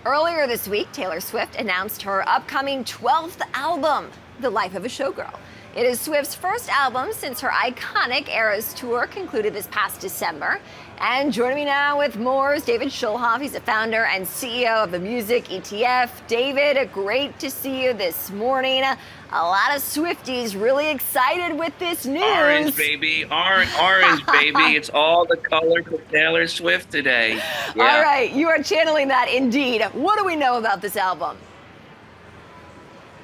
Earlier this week, Taylor Swift announced her upcoming 12th album, The Life of a Showgirl. It is Swift's first album since her iconic Eras tour concluded this past December. And joining me now with more is David Schulhof. He's the founder and CEO of the MUSQ ETF. David, great to see you this morning. A lot of Swifties really excited with this news. Orange, baby. Orange, baby. It's all the color for Taylor Swift today. Yeah. All right, you are channeling that indeed. What do we know about this album?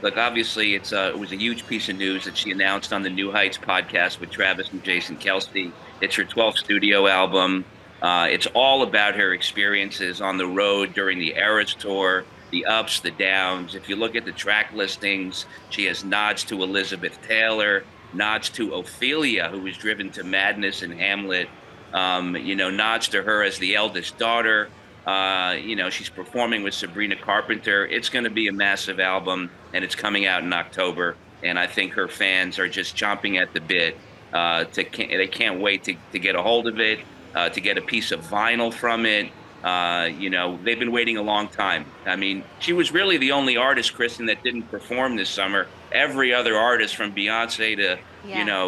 Look, obviously, it was a huge piece of news that she announced on the New Heights podcast with Travis and Jason Kelce. It's her 12th studio album. It's all about her experiences on the road during the Eras tour, the ups, the downs. If you look at the track listings, she has nods to Elizabeth Taylor, nods to Ophelia, who was driven to madness in Hamlet, nods to her as the eldest daughter. She's performing with Sabrina Carpenter. It's going to be a massive album, and it's coming out in October. And I think her fans are just chomping at the bit. They can't wait to get a hold of it, to get a piece of vinyl from it. They've been waiting a long time. I mean, she was really the only artist, Kristen, that didn't perform this summer. Every other artist, from Beyonce to,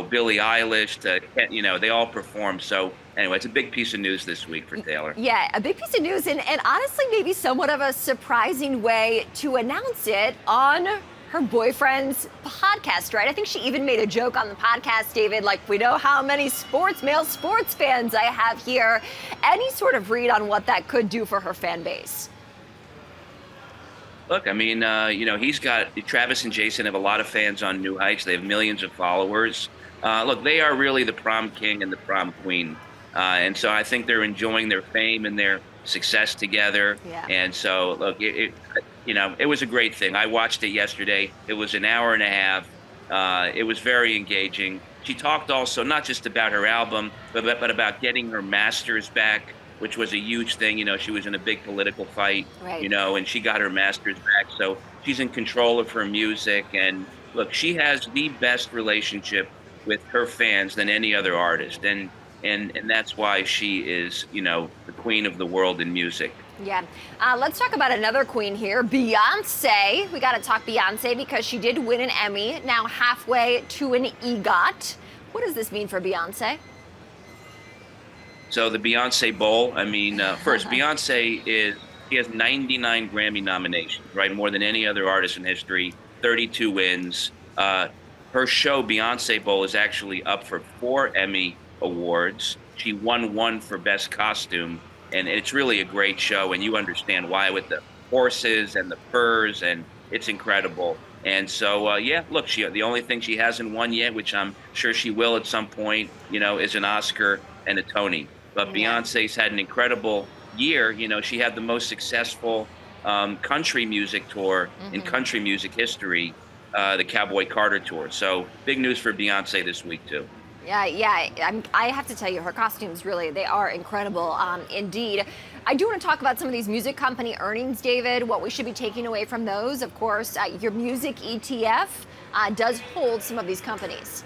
Billie Eilish to, they all performed. So anyway, it's a big piece of news this week for Taylor. Yeah, a big piece of news, and honestly, maybe somewhat of a surprising way to announce it on her boyfriend's podcast, right? I think she even made a joke on the podcast, David, like, we know how many male sports fans I have here. Any sort of read on what that could do for her fan base? Look, I mean, Travis and Jason have a lot of fans on New Heights. They have millions of followers. Look, they are really the prom king and the prom queen. And so I think they're enjoying their fame and their success together. Yeah. And so, look, it was a great thing. I watched it yesterday. It was an hour and a half. It was very engaging. She talked also not just about her album, but about getting her master's back, which was a huge thing. She was in a big political fight, right. And she got her master's back. So she's in control of her music. And look, she has the best relationship with her fans than any other artist. And that's why she is, the queen of the world in music. Yeah. Let's talk about another queen here, Beyonce. We got to talk Beyonce because she did win an Emmy, now halfway to an EGOT. What does this mean for Beyonce? So the Beyonce Bowl, first, Beyonce she has 99 Grammy nominations, right? More than any other artist in history, 32 wins. Her show, Beyonce Bowl, is actually up for 4 Emmy awards. She won 1 for Best Costume, and it's really a great show, and you understand why with the horses and the furs, and it's incredible. And so, look, the only thing she hasn't won yet, which I'm sure she will at some point, is an Oscar and a Tony. But Beyonce's had an incredible year. She had the most successful country music tour in country music history, the Cowboy Carter Tour. So big news for Beyonce this week, too. Yeah. I have to tell you, her costumes really, they are incredible, indeed. I do want to talk about some of these music company earnings, David, what we should be taking away from those. Of course, your MUSQ ETF does hold some of these companies.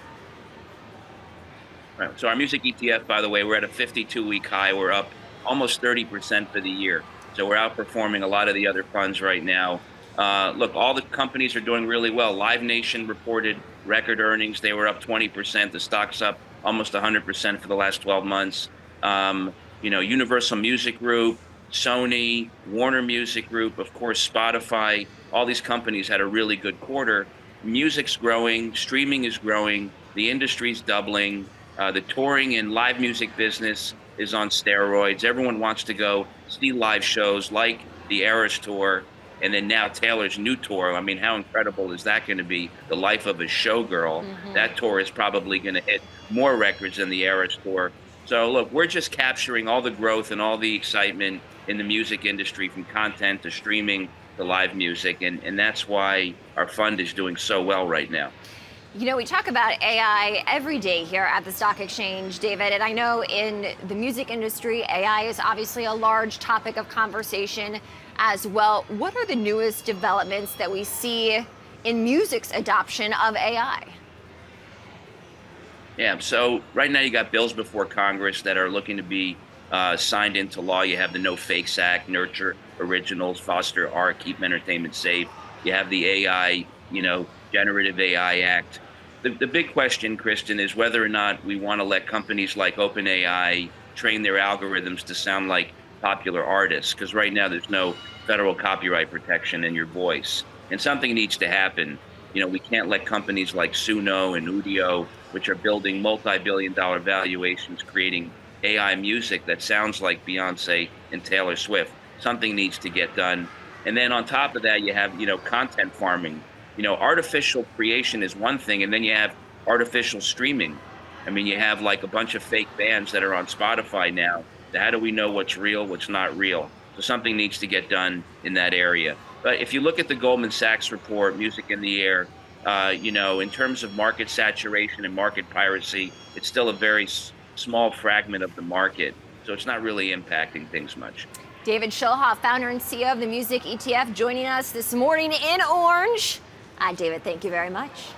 Right. So our MUSQ ETF, by the way, we're at a 52-week high. We're up almost 30% for the year. So we're outperforming a lot of the other funds right now. Look, all the companies are doing really well. Live Nation reported record earnings. They were up 20%. The stock's up almost 100% for the last 12 months. Universal Music Group, Sony, Warner Music Group, of course, Spotify, all these companies had a really good quarter. Music's growing, streaming is growing, the industry's doubling, the touring and live music business is on steroids. Everyone wants to go see live shows like the Eras Tour, and then now Taylor's new tour. I mean, how incredible is that going to be? The Life of a Showgirl. That tour is probably going to hit more records than the Eras Tour. So look, we're just capturing all the growth and all the excitement in the music industry, from content to streaming to live music. And that's why our fund is doing so well right now. We talk about AI every day here at the Stock Exchange, David, and I know in the music industry, AI is obviously a large topic of conversation as well. What are the newest developments that we see in music's adoption of AI? Yeah, so right now you got bills before Congress that are looking to be signed into law. You have the No Fakes Act, nurture originals, foster art, keep entertainment safe. You have the AI, generative AI Act. The big question, Kristen, is whether or not we want to let companies like OpenAI train their algorithms to sound like popular artists, because right now there's no federal copyright protection in your voice. And something needs to happen. We can't let companies like Suno and Udio, which are building multi-billion-dollar valuations, creating AI music that sounds like Beyonce and Taylor Swift. Something needs to get done. And then on top of that, you have, content farming. Artificial creation is one thing, and then you have artificial streaming. I mean, you have like a bunch of fake bands that are on Spotify now. How do we know what's real, what's not real? So something needs to get done in that area. But if you look at the Goldman Sachs report, Music in the Air, in terms of market saturation and market piracy, it's still a very small fragment of the market. So it's not really impacting things much. David Schulhof, founder and CEO of the MUSQ ETF, joining us this morning in Orange. David, thank you very much.